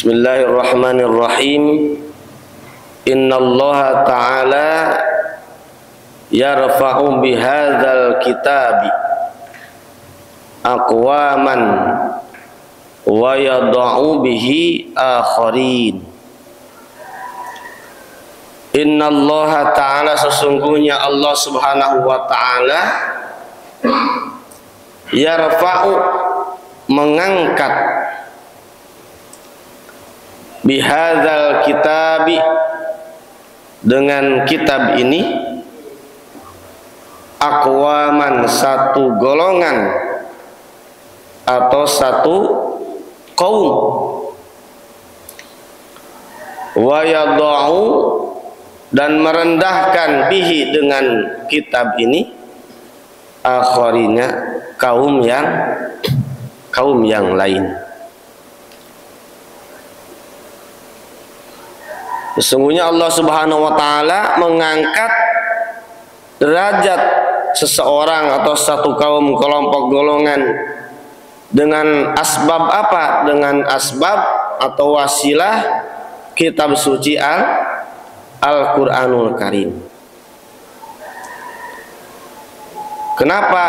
Bismillahirrahmanirrahim. Innallaha ta'ala yarfa'u bihadzal kitabi aqwaman wa yada'u bihi akharin. Innallaha ta'ala, sesungguhnya Allah subhanahu wa ta'ala, yarfa'u, mengangkat, bihadzal kitabi, dengan kitab ini, aqwaman, satu golongan atau satu kaum, wa yada'u, dan merendahkan, bihi, dengan kitab ini, akharinya, kaum yang lain. Sesungguhnya Allah subhanahu wa ta'ala mengangkat derajat seseorang atau satu kaum, kelompok, golongan dengan asbab apa? Dengan asbab atau wasilah kitab suci Al-Quranul Karim. Kenapa?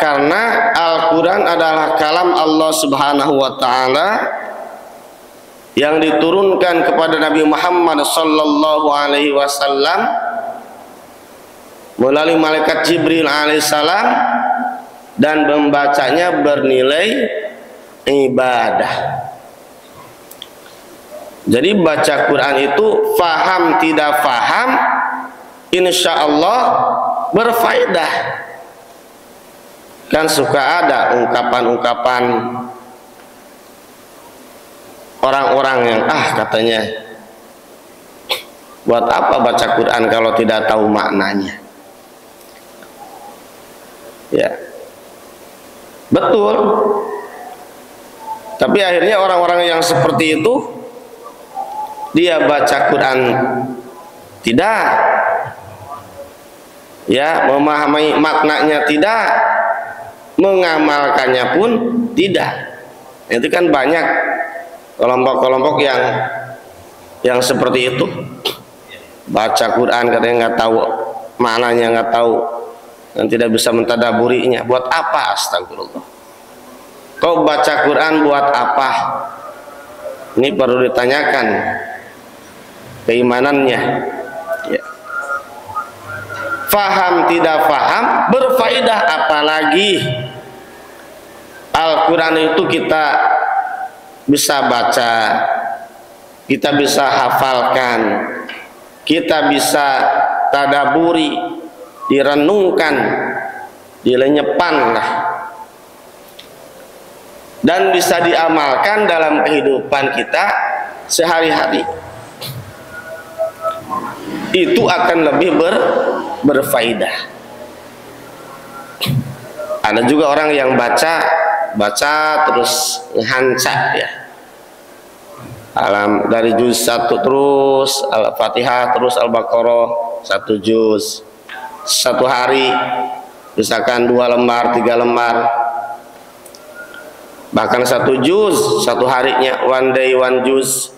Karena Al-Quran adalah kalam Allah subhanahu wa ta'ala yang diturunkan kepada Nabi Muhammad sallallahu alaihi wasallam melalui malaikat Jibril alaihissalam, dan membacanya bernilai ibadah. Jadi baca Quran itu faham tidak faham, insya Allah berfaedah. Kan suka ada ungkapan-ungkapan orang-orang yang katanya, buat apa baca Quran kalau tidak tahu maknanya? Ya, betul. Tapi akhirnya orang-orang yang seperti itu, dia baca Quran tidak, ya, memahami maknanya tidak, mengamalkannya pun tidak. Itu kan banyak kelompok-kelompok yang seperti itu. Baca Quran katanya nggak tahu maknanya, nggak tahu, dan tidak bisa mentadaburinya. Buat apa? Astagfirullah. Kau baca Quran buat apa? Ini perlu ditanyakan keimanannya, ya. Faham tidak faham berfaedah, apalagi Al-Quran itu kita bisa baca, kita bisa hafalkan, kita bisa tadaburi, direnungkan, dilenyepan lah, dan bisa diamalkan dalam kehidupan kita sehari-hari. Itu akan lebih berfaedah. Ada juga orang yang baca terus ngehancak, ya, dari juz 1 terus Al-Fatihah, terus Al-Baqarah 1 juz, satu hari misalkan 2 lembar 3 lembar, bahkan 1 juz satu harinya, one day one juz.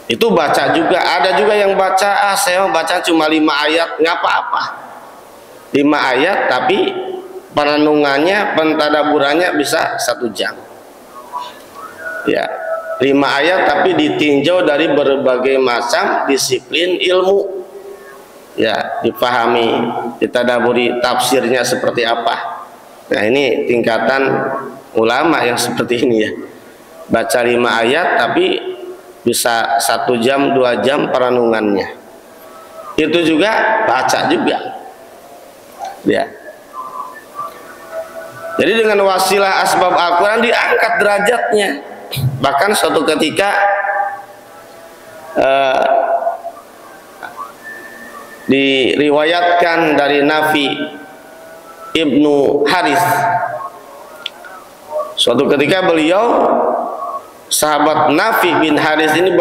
Itu baca juga. Ada juga yang baca, saya baca cuma 5 ayat, nggak apa-apa, 5 ayat, tapi perenungannya, pentadaburannya bisa 1 jam, ya. 5 ayat tapi ditinjau dari berbagai macam disiplin ilmu, ya, dipahami, ditadaburi, tafsirnya seperti apa. Nah, ini tingkatan ulama yang seperti ini, ya. Baca 5 ayat tapi bisa 1 jam 2 jam perenungannya. Itu juga baca juga, ya. Jadi dengan wasilah asbab Al-Quran diangkat derajatnya. Bahkan suatu ketika diriwayatkan dari Nafi Ibnu Harith, suatu ketika beliau, sahabat Nafi bin Harith ini,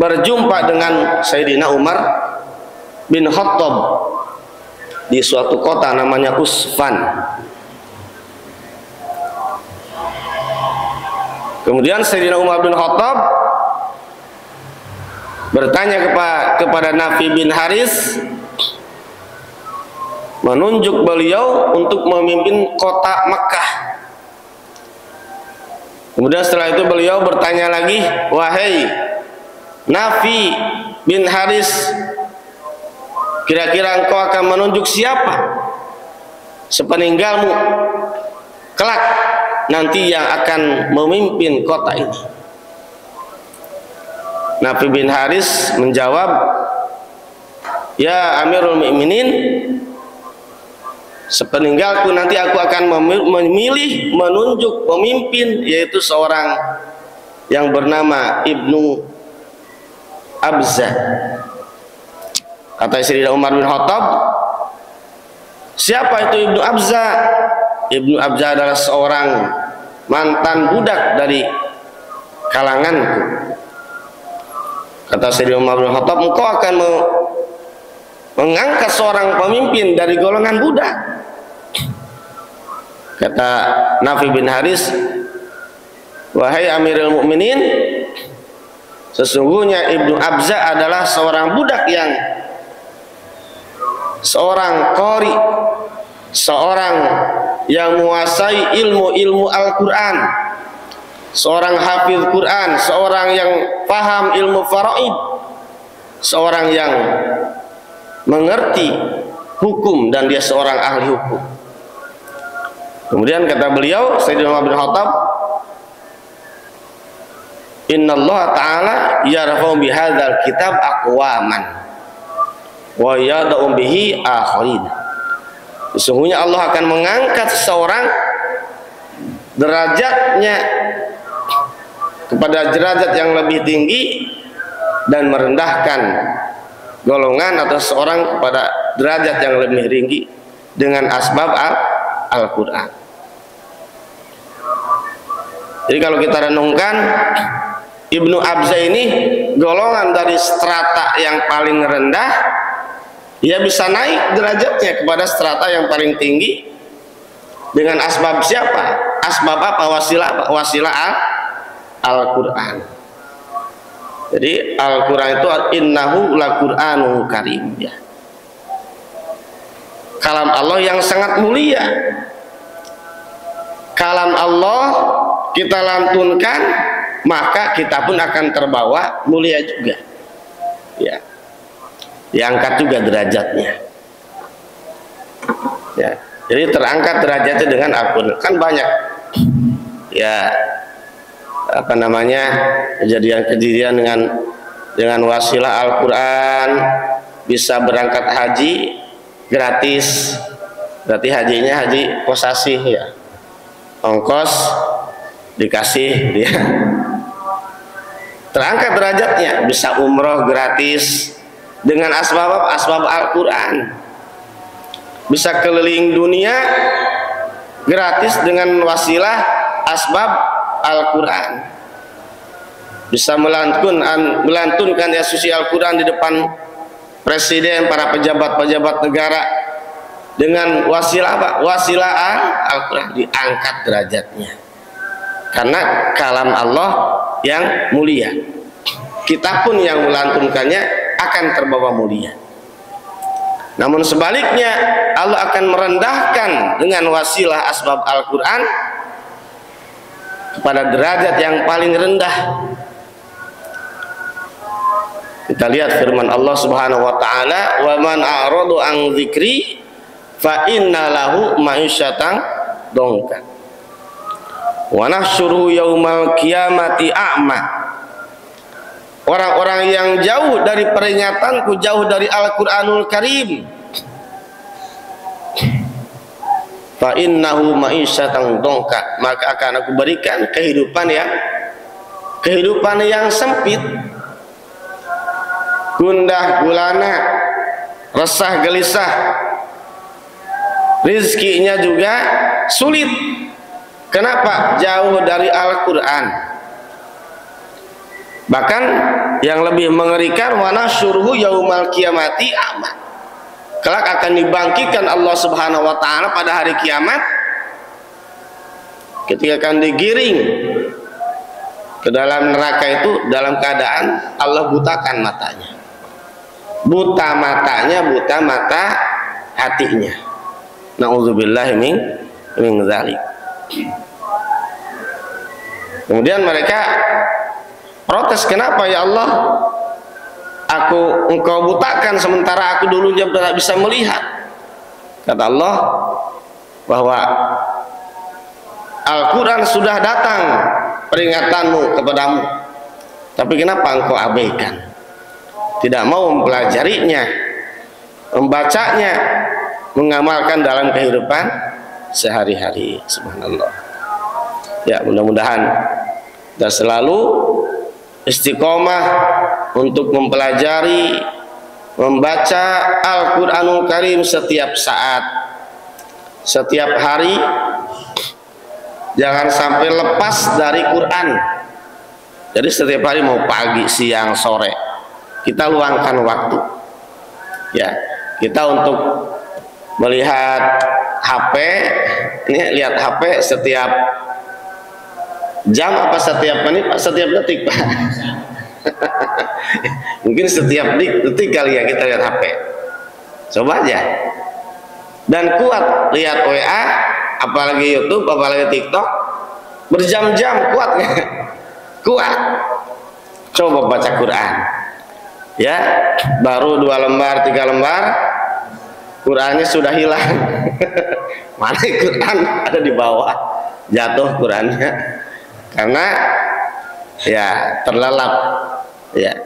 berjumpa dengan Sayyidina Umar bin Khattab di suatu kota namanya Usfan. Kemudian Sayyidina Umar bin Khattab bertanya kepada Nafi bin Haris, menunjuk beliau untuk memimpin kota Mekah. Kemudian setelah itu beliau bertanya lagi, wahai Nafi bin Haris, kira-kira engkau akan menunjuk siapa sepeninggalmu kelak nanti yang akan memimpin kota ini? Nafi bin Haris menjawab, ya Amirul Mukminin, sepeninggalku nanti aku akan memilih, menunjuk pemimpin, yaitu seorang yang bernama Ibnu Abza. Kata Sayyidina Umar bin Khattab, siapa itu Ibnu Abza? Ibnu Abza adalah seorang mantan budak dari kalanganku. Kata Sayyidina Umar bin Khattab, engkau akan mengangkat seorang pemimpin dari golongan budak. Kata Nafi bin Haris, wahai Amirul Mukminin, sesungguhnya Ibnu Abza adalah seorang budak yang seorang qori, seorang yang menguasai ilmu Al-Quran, seorang hafiz Quran, seorang yang paham ilmu faraid, seorang yang mengerti hukum, dan dia seorang ahli hukum. Kemudian kata beliau, Sayyidina Umar bin Khattab, innallaha ta'ala yarfa'u bihadzal kitab aqwaman wa yada'u bihi akharin. Sesungguhnya Allah akan mengangkat seseorang derajatnya kepada derajat yang lebih tinggi dan merendahkan golongan atau seorang kepada derajat yang lebih tinggi dengan asbab Al-Quran. Jadi kalau kita renungkan, Ibnu Abza ini golongan dari strata yang paling rendah, ia bisa naik derajatnya kepada strata yang paling tinggi dengan asbab siapa? Asbab apa? Wasilah Al-Quran. Jadi Al-Quran itu innahu laqur'anun karim, ya. Kalam Allah yang sangat mulia. Kalam Allah kita lantunkan, maka kita pun akan terbawa mulia juga, ya. Diangkat juga derajatnya, ya. Jadi terangkat derajatnya dengan Al-Quran. Kan banyak, ya, apa namanya, kejadian-kejadian dengan wasilah Al-Quran bisa berangkat haji gratis. Berarti hajinya haji posasih, ya, ongkos dikasih dia. Terangkat derajatnya, bisa umroh gratis dengan asbab Al-Quran, bisa keliling dunia gratis dengan wasilah asbab Al-Quran, bisa melantunkan suci Al-Quran di depan presiden, para pejabat-pejabat negara dengan wasilah apa? Wasilah Al-Quran, diangkat derajatnya karena kalam Allah yang mulia. Kita pun yang melantunkannya akan terbawa mulia. Namun sebaliknya, Allah akan merendahkan dengan wasilah asbab Al-Quran kepada derajat yang paling rendah. Kita lihat firman Allah Subhanahu wa taala, "Wa man a'radu an dzikri fa inna lahu ma'isyatan dongka wa nahsyuruhu yaumal qiyamati a'ma." Orang-orang yang jauh dari peringatanku, jauh dari Al-Quranul Karim, fa innahu ma'isyatan dongka, maka akan aku berikan kehidupan yang sempit, gundah gulana, resah gelisah, rizkinya juga sulit. Kenapa? Jauh dari Al-Quran. Bahkan yang lebih mengerikan, wa nasyuruhu yaumal qiyamati a'ma, kelak akan dibangkitkan Allah Subhanahu wa taala pada hari kiamat ketika akan digiring ke dalam neraka itu dalam keadaan Allah butakan matanya. Buta matanya, buta mata hatinya. Nauzubillahi min dzalik. Kemudian mereka protes, kenapa ya Allah engkau butakan sementara aku dulunya tidak bisa melihat. Kata Allah bahwa Al-Quran sudah datang peringatanmu kepadamu, tapi kenapa engkau abaikan, tidak mau mempelajarinya, membacanya, mengamalkan dalam kehidupan sehari-hari. Subhanallah. Ya, mudah-mudahan kita selalu istiqomah untuk mempelajari, membaca Al-Quranul Karim setiap saat, setiap hari. Jangan sampai lepas dari Quran. Jadi setiap hari, mau pagi, siang, sore, kita luangkan waktu. Ya, kita untuk melihat HP, ini lihat HP setiap jam apa setiap menit, setiap detik, Pak? Mungkin setiap detik kali ya kita lihat HP. Coba aja. Dan kuat lihat WA, apalagi YouTube, apalagi TikTok, berjam-jam, kuat nggak? Kuat. Coba baca Quran. Ya, baru 2 lembar, 3 lembar, Qurannya sudah hilang. Mana Quran ada di bawah, jatuh Qurannya, karena ya terlelap. Ya,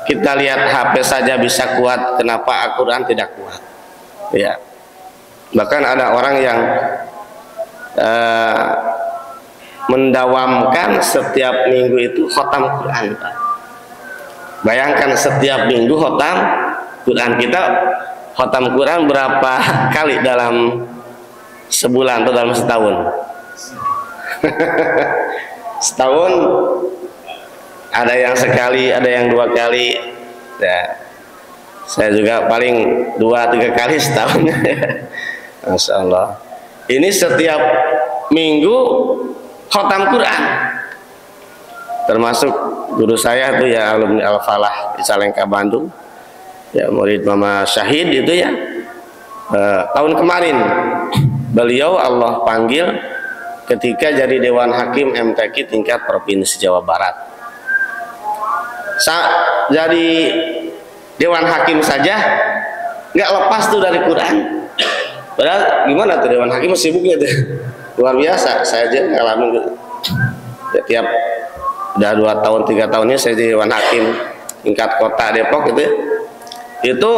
kita lihat HP saja bisa kuat, kenapa Al-Quran tidak kuat? Ya, bahkan ada orang yang mendawamkan setiap minggu itu khatam Quran, Pak. Bayangkan setiap minggu khatam Quran. Kita khatam Quran berapa kali dalam sebulan atau dalam setahun? Setahun ada yang sekali, ada yang 2 kali. Ya, saya juga paling 2-3 kali setahun. Masya Allah. Ini setiap minggu khatam Quran. Termasuk guru saya itu ya, alumni Al-Falah di Salengka, Bandung. Ya, murid Mama Syahid itu ya. Tahun kemarin beliau Allah panggil ketika jadi Dewan Hakim MTQ tingkat Provinsi Jawa Barat. Jadi Dewan Hakim saja nggak lepas tuh dari Quran. Padahal gimana tuh Dewan Hakim sibuknya tuh luar biasa. Saya aja ngalamin gitu. Setiap udah 2 tahun 3 tahunnya saya jadi Dewan Hakim tingkat kota Depok gitu. Itu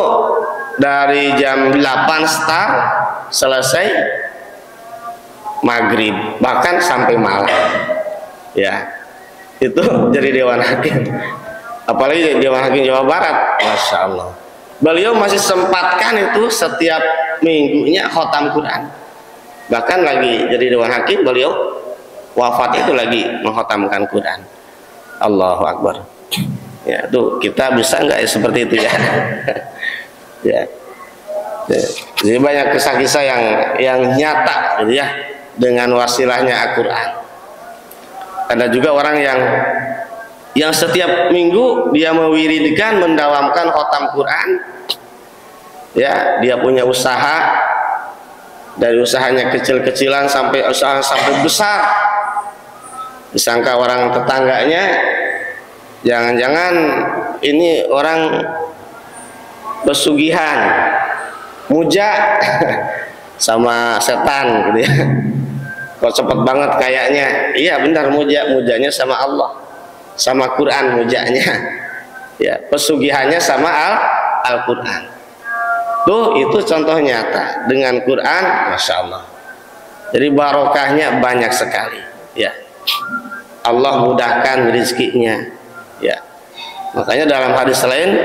dari jam 8 start selesai maghrib, bahkan sampai malam. Ya, itu jadi Dewan Hakim. Apalagi Dewan Hakim Jawa Barat, Masya Allah. Beliau masih sempatkan itu setiap minggunya khatam Quran. Bahkan lagi jadi Dewan Hakim, beliau wafat itu lagi mengkhatamkan Quran. Allahu Akbar. Ya, tuh kita bisa nggak ya seperti itu ya? Ya. Jadi banyak kisah-kisah yang nyata gitu ya, dengan wasilahnya Al-Quran. Ada juga orang yang setiap minggu dia mewiridkan, mendawamkan khatam Quran. Ya, dia punya usaha, dari usahanya kecil-kecilan sampai usaha sampai besar. Disangka orang tetangganya, jangan-jangan ini orang pesugihan, muja sama setan gitu ya. Kok cepet banget kayaknya. Iya benar, mujanya sama Allah, sama Quran mujanya. Ya, pesugihannya sama Al-Quran. Tuh, itu contoh nyata dengan Quran, Masya Allah. Jadi barokahnya banyak sekali. Ya, Allah mudahkan rezekinya. Ya, makanya dalam hadis lain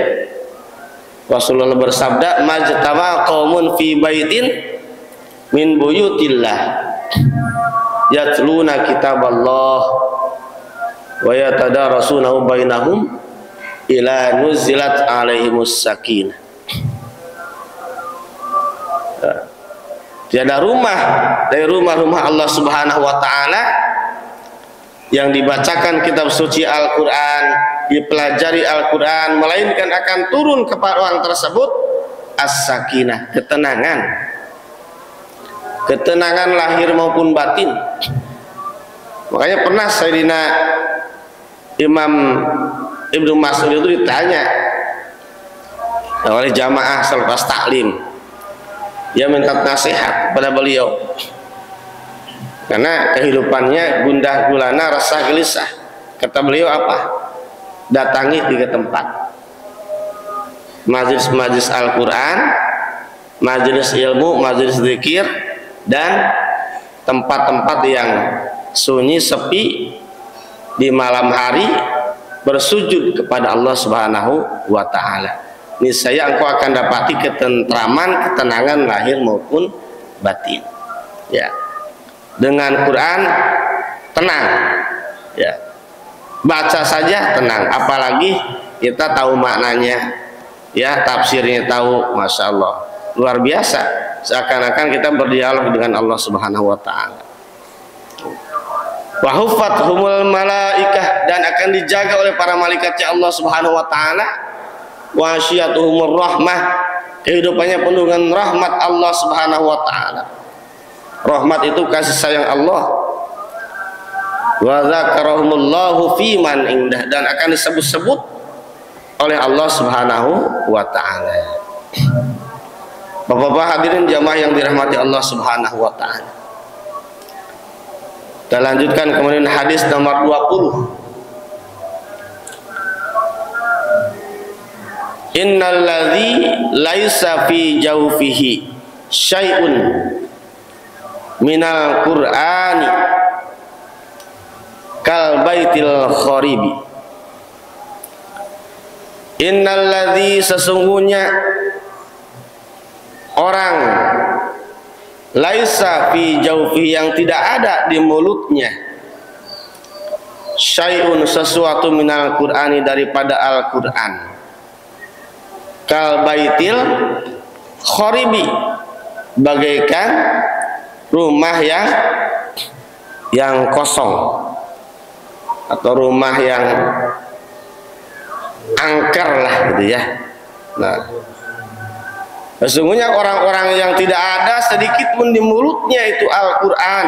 Rasulullah bersabda, majtama qaumun fi baitin min buyutillah yatluna kitaballah wa yatadarasunahu bainahum ila nuzilat alaihimus sakinah. Tiada rumah dari rumah-rumah Allah Subhanahu wa taala yang dibacakan kitab suci Al-Quran, dipelajari Al-Quran, melainkan akan turun kepada orang tersebut as-sakinah, ketenangan, ketenangan lahir maupun batin. Makanya pernah Sayyidina Imam Ibnu Mas'ud itu ditanya oleh jamaah selepas taklim, dia minta nasihat kepada beliau karena kehidupannya gundah gulana, resah gelisah. Kata beliau apa? Datangi 3 tempat: majelis-majelis Al-Quran, majelis ilmu, majelis zikir, dan tempat-tempat yang sunyi sepi di malam hari bersujud kepada Allah Subhanahu wa Ta'ala. Niscaya engkau akan dapati ketentraman, ketenangan lahir maupun batin. Ya, dengan Quran tenang, ya, baca saja tenang, apalagi kita tahu maknanya, ya, tafsirnya tahu, masya Allah, luar biasa, seakan-akan kita berdialog dengan Allah Subhanahu wa Ta'ala. Wa huffathumul malaikah, dan akan dijaga oleh para malaikatnya Allah Subhanahu wa Ta'ala. Wa syiatuhumur rahmah, kehidupannya penuh dengan rahmat Allah Subhanahu wa Ta'ala. Rahmat itu kasih sayang Allah. Wa dzakarahumullahu fi man indah, dan akan disebut-sebut oleh Allah Subhanahu wa Ta'ala. Bapak-bapak hadirin jamaah yang dirahmati Allah Subhanahu wa Ta'ala, kita lanjutkan kemudian hadis nomor 20. Innalladzi laisa fi jawfihi syai'un minal qur'ani kal baitil kharibi. Innalladzi, sesungguhnya orang laisa fi jawfihi, yang tidak ada di mulutnya, syai'un, sesuatu minal qur'ani, daripada Al-Qur'an, kal baitil kharibi, bagaikan rumah yang kosong atau rumah yang angker lah gitu ya. Nah, sesungguhnya orang-orang yang tidak ada sedikit pun di mulutnya itu Al-Quran,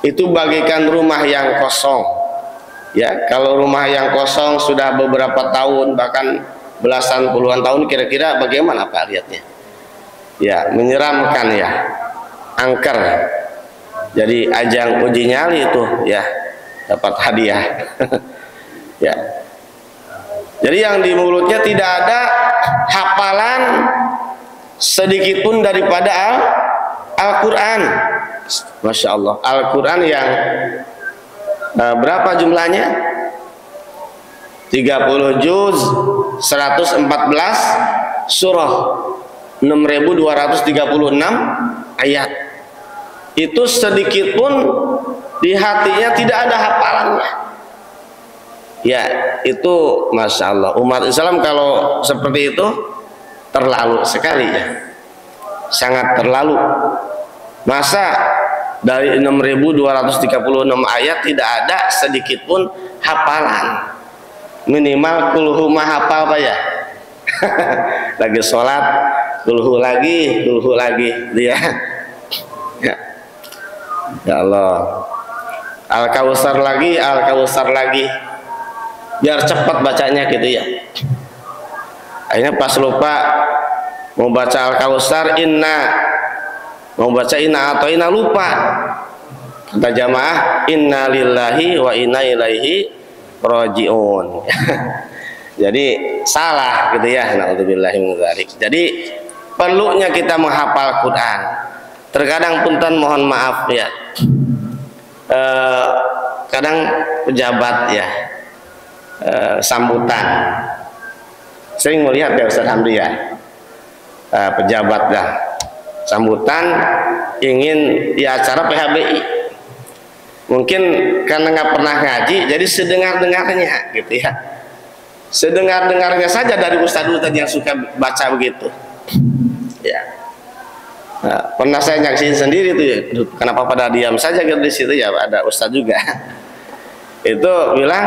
itu bagaikan rumah yang kosong. Ya, kalau rumah yang kosong sudah beberapa tahun, bahkan belasan puluhan tahun, kira-kira bagaimana Pak lihatnya? Ya, menyeramkan ya, angker. Jadi ajang uji nyali itu ya, dapat hadiah. Ya. Jadi yang di mulutnya tidak ada hafalan sedikit pun daripada Al-Quran. Masya Allah, Al-Quran yang berapa jumlahnya? 30 juz, 114 surah, 6.236 ayat. Itu sedikit pun di hatinya tidak ada hafalannya. Ya, itu masya Allah, umat Islam kalau seperti itu terlalu sekali ya, sangat terlalu. Masa dari 6.236 ayat tidak ada sedikit pun hafalan? Minimal kulhu mah hafal Pak ya. Lagi sholat kulhu lagi dia. Ya. Ya Allah, Al-Kautsar lagi, biar cepat bacanya gitu ya. Akhirnya pas lupa mau baca Al-Kautsar, mau baca inna atau inna, lupa. Kata jamaah, inna lillahi wa inna ilaihi raji'un. Jadi salah gitu ya, naudzubillahi min dzalik. Jadi perlunya kita menghafal Quran. Terkadang punten mohon maaf ya, kadang pejabat ya, sambutan sering melihat ya Ustaz Hamdi ya, pejabat dah sambutan ingin di acara PHBI, mungkin karena nggak pernah ngaji jadi sedengar-dengarnya gitu ya, sedengar-dengarnya saja dari ustadz-ustadz yang suka baca begitu ya. Nah, pernah saya nyaksiin sendiri tuh ya, kenapa pada diam saja gitu di situ ya, ada ustadz juga itu bilang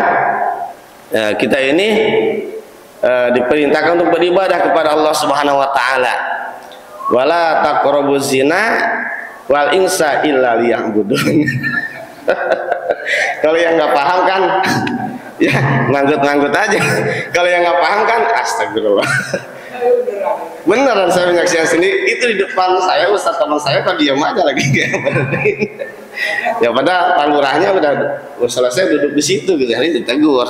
kita ini diperintahkan untuk beribadah kepada Allah Subhanahu wa taala. Wala taqrabuz zina wal insa illa liya'budun. Kalau yang nggak paham kan ya nganggut-nganggut aja. Kalau yang nggak paham kan astagfirullah. Beneran saya menyaksikan sendiri itu di depan saya, ustaz teman saya kok diam aja lagi ya padahal Pak Lurahnya udah selesai duduk di situ gitu, hari ditegur.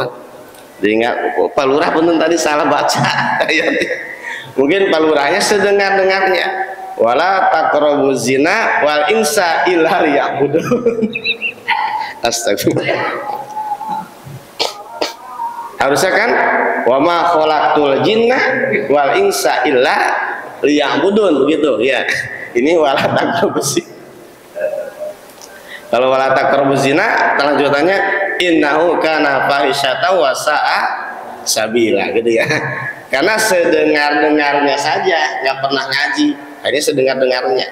Diingat, oh, Pak Lurah punten tadi salah baca. Mungkin Pak Lurahnya sedengar-dengarnya. Wala taqrabuz zina wal insa illa liya'budun. Astagfirullah. Harusnya kan wa ma khalaqtul jinna wal insa illa liya'budun begitu ya. Ini wala taqrabuz zina. Kalau wala taqrabuz zina lanjutannya innahu kana fahisyatan wa sa'a sabila gitu ya. Karena sedengar-dengarnya saja, nggak pernah ngaji. Ini sedengar-dengarnya.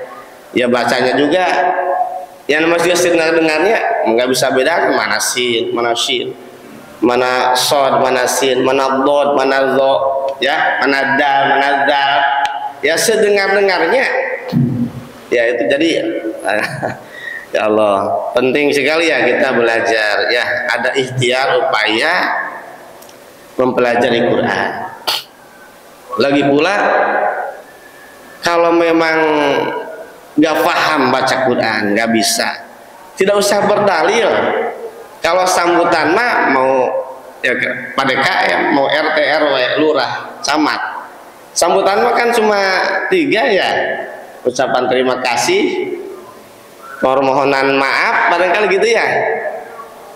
Ya bacanya juga yang namanya sedengar-dengarnya nggak bisa bedakan mana sin, mana shin, mana sod, mana sin, mana dod, mana zo, ya, mana dal, mana dal. Ya sedengar-dengarnya. Ya itu jadi ya Allah, penting sekali ya kita belajar ya, ada ikhtiar upaya mempelajari Quran. Lagi pula kalau memang nggak paham baca Quran, nggak bisa, tidak usah berdalil. Kalau sambutan mah mau ya pada KM, mau RT RW lurah camat, sambutan mah kan cuma 3 ya, ucapan terima kasih, permohonan maaf, barangkali gitu ya,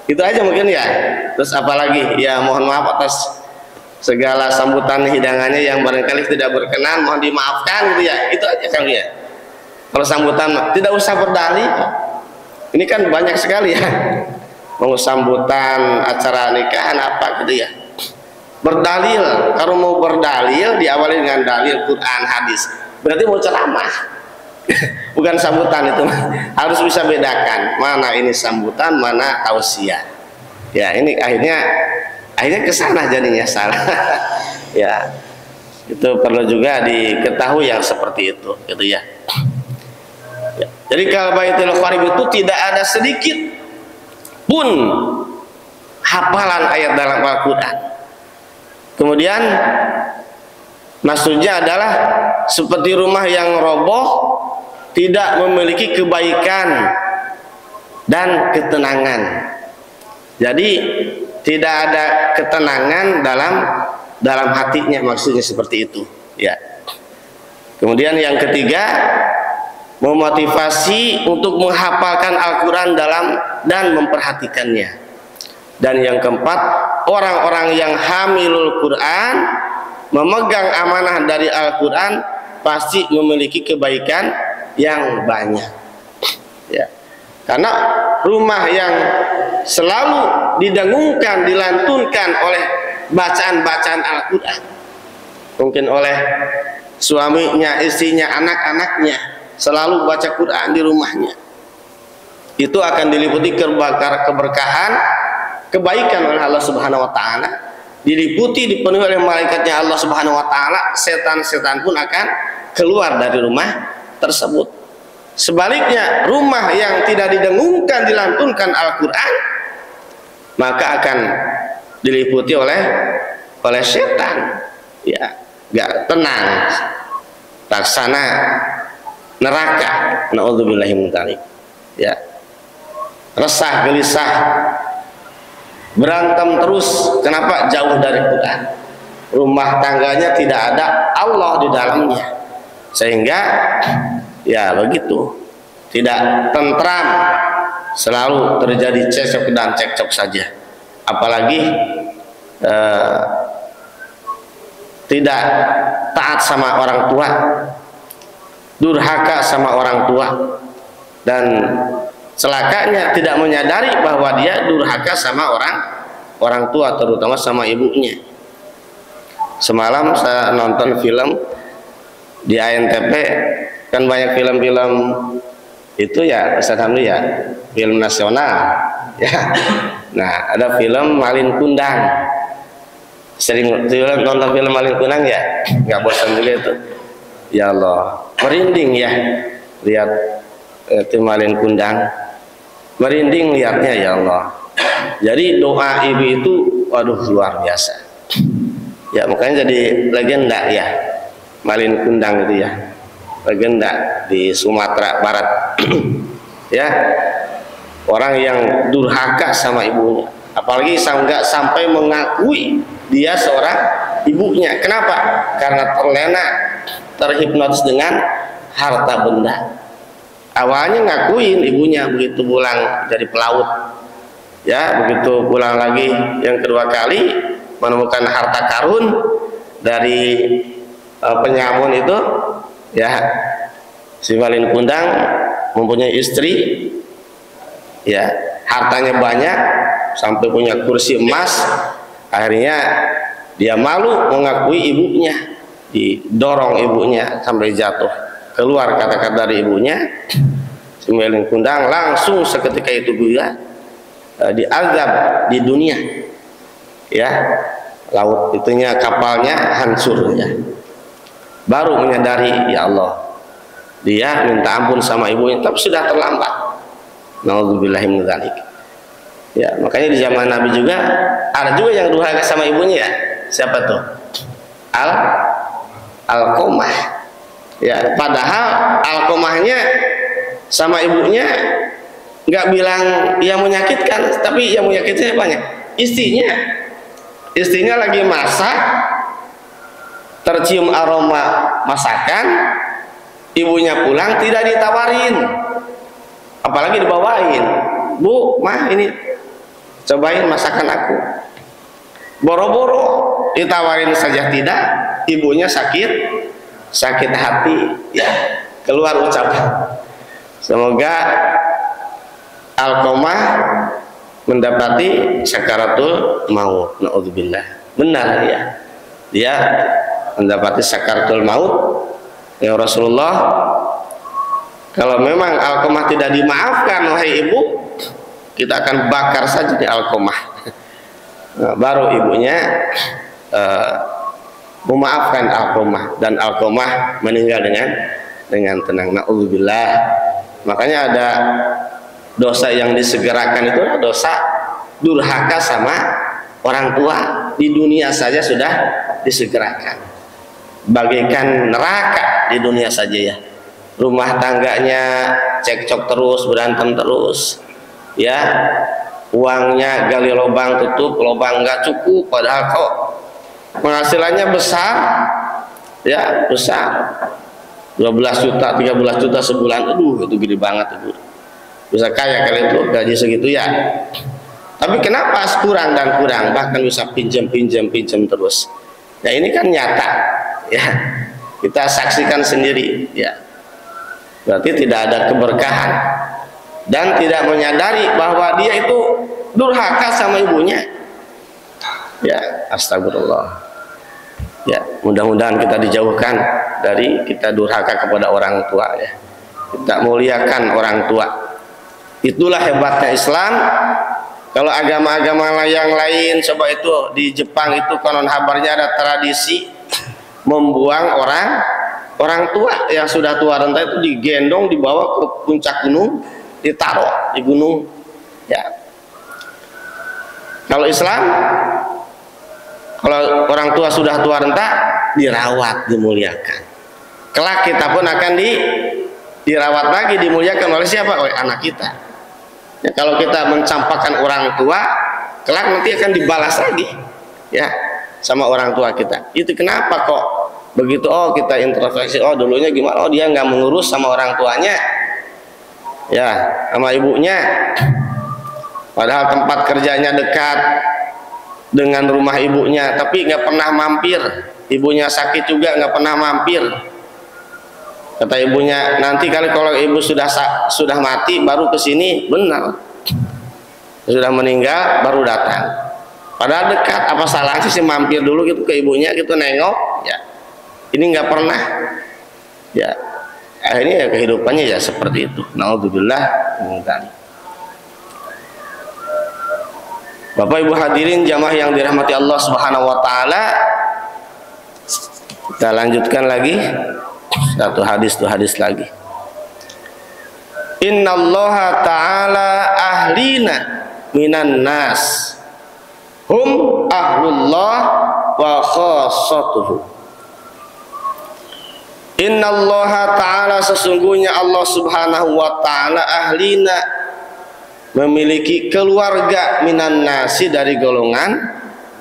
itu aja mungkin ya. Terus apalagi ya mohon maaf atas segala sambutan hidangannya yang barangkali tidak berkenan, mohon dimaafkan gitu ya, itu aja kali ya. Kalau sambutan tidak usah berdalil, ini kan banyak sekali ya, mau sambutan acara nikahan apa gitu ya, berdalil. Kalau mau berdalil diawali dengan dalil Quran hadis, berarti mau ceramah. Bukan sambutan itu, harus bisa bedakan mana ini sambutan, mana tausiah. Ya ini akhirnya kesana jadinya salah. Ya itu perlu juga diketahui yang seperti itu, gitu ya. Ya. Jadi kalau Baitul Qarib itu tidak ada sedikit pun hafalan ayat dalam Al-Quran. Kemudian maksudnya adalah seperti rumah yang roboh, tidak memiliki kebaikan dan ketenangan. Jadi tidak ada ketenangan dalam hatinya, maksudnya seperti itu ya. Kemudian yang ketiga, memotivasi untuk menghafalkan Al-Quran dan memperhatikannya. Dan yang keempat, orang-orang yang hamilul Quran, memegang amanah dari Al-Quran, pasti memiliki kebaikan yang banyak ya. Karena rumah yang selalu didengungkan, dilantunkan oleh bacaan-bacaan Al-Quran, mungkin oleh suaminya, istrinya, anak-anaknya selalu baca Quran di rumahnya, itu akan diliputi keberkahan, kebaikan oleh Allah Subhanahu wa taala, diliputi, dipenuhi oleh malaikatnya Allah Subhanahu wa taala. Setan-setan pun akan keluar dari rumah tersebut. Sebaliknya, rumah yang tidak didengungkan, dilantunkan Al-Quran, maka akan diliputi oleh setan ya, gak tenang, taksana neraka, naudzubillahi min dzalik ya, resah, gelisah, berantem terus. Kenapa? Jauh dari Quran, rumah tangganya tidak ada Allah di dalamnya, sehingga ya begitu, tidak tentram, selalu terjadi cekcok dan cekcok saja. Apalagi tidak taat sama orang tua, durhaka sama orang tua, dan celakanya tidak menyadari bahwa dia durhaka sama orang tua, terutama sama ibunya. Semalam saya nonton film di ANTP, kan banyak film-film itu ya, Ustaz Hamdi ya, film nasional ya. Nah, ada film Malin Kundang. Sering nonton film Malin Kundang ya? Nggak bosan juga itu. Ya Allah, merinding ya lihat itu Malin Kundang. Merinding lihatnya ya Allah. Jadi doa ibu itu waduh luar biasa. Ya, makanya jadi legenda ya. Malin Kundang itu ya. Legenda di Sumatera Barat. Ya. Orang yang durhaka sama ibunya, apalagi nggak sampai mengakui dia seorang ibunya. Kenapa? Karena terlena, terhipnotis dengan harta benda. Awalnya ngakuin ibunya, begitu pulang dari pelaut, ya begitu pulang lagi yang kedua kali menemukan harta karun dari penyamun itu, ya si Malin Kundang mempunyai istri, ya hartanya banyak sampai punya kursi emas. Akhirnya dia malu mengakui ibunya, didorong ibunya sampai jatuh, keluar kata-kata dari ibunya. Si Malin Kundang langsung seketika itu juga diazab di dunia, ya laut itunya kapalnya hancur ya. Baru menyadari ya Allah, dia minta ampun sama ibunya, tapi sudah terlambat. Nauzubillahi min dzalik. Ya, makanya di zaman Nabi juga ada juga yang durhaka sama ibunya ya. Siapa tuh? Alqamah. Ya, padahal Alqamahnya sama ibunya nggak bilang yang menyakitkan, tapi yang menyakitkan banyak. Istrinya lagi masak, tercium aroma masakan, ibunya pulang tidak ditawarin, apalagi dibawain. Bu, mah ini cobain masakan aku. Boro-boro ditawarin saja tidak, ibunya sakit hati ya, keluar ucapan semoga Alqamah mendapati sakaratul maut. Naudzubillah. Benar ya, dia mendapati sakaratul maut. Ya Rasulullah, kalau memang Alqamah tidak dimaafkan wahai ibu, kita akan bakar saja di Alqamah. Nah, baru ibunya memaafkan Alqamah, dan Alqamah meninggal dengan tenang. Naudzubillah. Makanya ada dosa yang disegerakan itu dosa durhaka sama orang tua. Di dunia saja sudah disegerakan, bagaikan neraka di dunia saja ya. Rumah tangganya cekcok terus, berantem terus, ya uangnya gali lubang tutup, lubang nggak cukup, padahal kok penghasilannya besar, ya besar, 12 juta, 13 juta sebulan. Aduh, itu gede banget itu. Bisa kaya kali itu gaji segitu ya. Tapi kenapa kurang dan kurang, bahkan bisa pinjam terus. Nah ini kan nyata ya, kita saksikan sendiri ya. Berarti tidak ada keberkahan dan tidak menyadari bahwa dia itu durhaka sama ibunya. Ya, astagfirullah. Ya, mudah-mudahan kita dijauhkan dari kita durhaka kepada orang tua ya. Kita muliakan orang tua. Itulah hebatnya Islam. Kalau agama-agama yang lain, coba itu di Jepang itu konon kabarnya ada tradisi membuang orang tua yang sudah tua renta itu digendong, dibawa ke puncak gunung, ditaruh di gunung ya. Kalau Islam, kalau orang tua sudah tua renta dirawat, dimuliakan. Kelak kita pun akan dirawat lagi, dimuliakan oleh siapa? Oleh anak kita ya. Kalau kita mencampakkan orang tua, kelak nanti akan dibalas lagi ya sama orang tua kita. Itu kenapa kok begitu? Oh, kita introspeksi, oh dulunya gimana, oh dia nggak mengurus sama orang tuanya ya, sama ibunya, padahal tempat kerjanya dekat dengan rumah ibunya, tapi nggak pernah mampir. Ibunya sakit juga nggak pernah mampir. Kata ibunya, nanti kali kalau ibu sudah mati baru ke sini. Benar, sudah meninggal baru datang. Padahal dekat, apa salahnya sih mampir dulu gitu ke ibunya, gitu nengok ya. Ini nggak pernah ya. Akhirnya ya kehidupannya ya seperti itu. Naudzubillah. Bapak Ibu hadirin jamaah yang dirahmati Allah Subhanahu wa taala, kita lanjutkan lagi satu hadis, dua hadis lagi. Innallaha ta'ala ahlina minan nas hum ahlullah wa khassatuhu. Innallaha ta'ala, sesungguhnya Allah Subhanahu wa taala ahlina, memiliki keluarga, minan nasi, dari golongan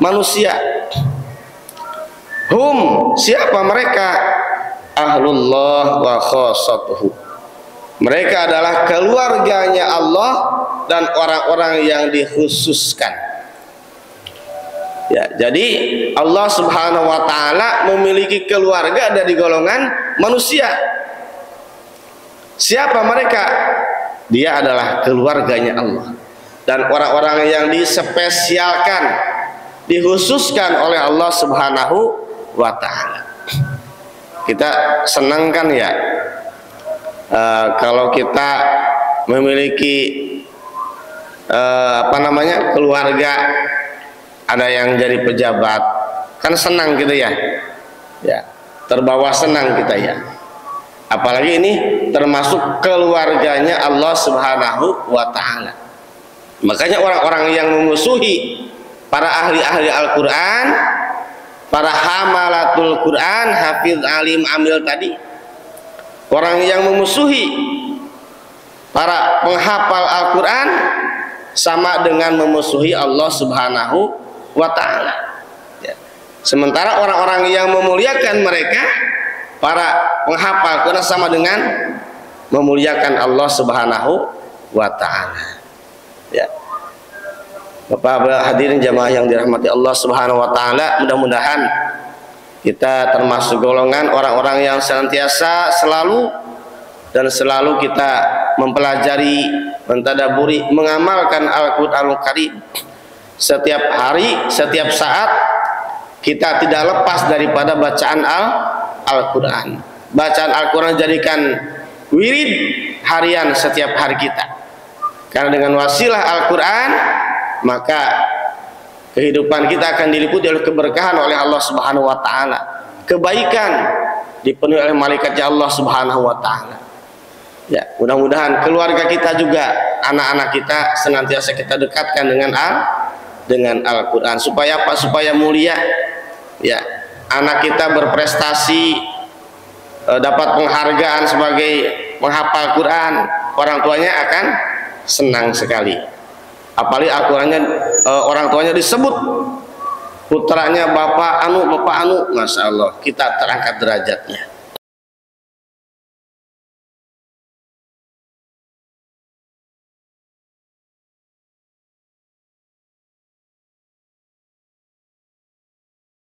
manusia. Hum, siapa mereka? Ahlullah wa khassatuhu. Mereka adalah keluarganya Allah dan orang-orang yang dikhususkan. Ya, jadi Allah Subhanahu wa taala memiliki keluarga dari golongan manusia. Siapa mereka? Dia adalah keluarganya Allah dan orang-orang yang dispesialkan, dikhususkan oleh Allah Subhanahu wa taala. Kita senang kan ya, kalau kita memiliki keluarga, ada yang jadi pejabat, kan senang gitu ya, terbawa senang kita ya. Apalagi ini termasuk keluarganya Allah Subhanahu wa taala. Makanya orang-orang yang memusuhi para ahli-ahli Al-Qur'an, para hamalatul Qur'an, hafiz, alim, amil tadi, orang yang memusuhi para penghafal Al-Qur'an sama dengan memusuhi Allah Subhanahu wa taala. Sementara orang-orang yang memuliakan mereka, para penghafal Quran, sama dengan memuliakan Allah Subhanahu wa taala. Ya. Bapak hadirin jamaah yang dirahmati Allah Subhanahu wa taala, mudah-mudahan kita termasuk golongan orang-orang yang senantiasa selalu kita mempelajari, mentadaburi, mengamalkan Al-Qur'anul Karim. Setiap hari, setiap saat kita tidak lepas daripada bacaan Al-Quran. Bacaan Al-Quran jadikan wirid harian setiap hari kita. Karena dengan wasilah Al-Quran, maka kehidupan kita akan diliputi oleh keberkahan oleh Allah Subhanahu wa taala. Kebaikan dipenuhi oleh malaikatnya Allah Subhanahu wa taala. Ya, mudah-mudahan keluarga kita juga, anak-anak kita senantiasa kita dekatkan dengan Al-Quran. Supaya apa? Supaya mulia. Ya, anak kita berprestasi, dapat penghargaan sebagai penghafal Quran, orang tuanya akan senang sekali. Apalagi Al-Qurannya, orang tuanya disebut putranya bapak anu, masya Allah, kita terangkat derajatnya.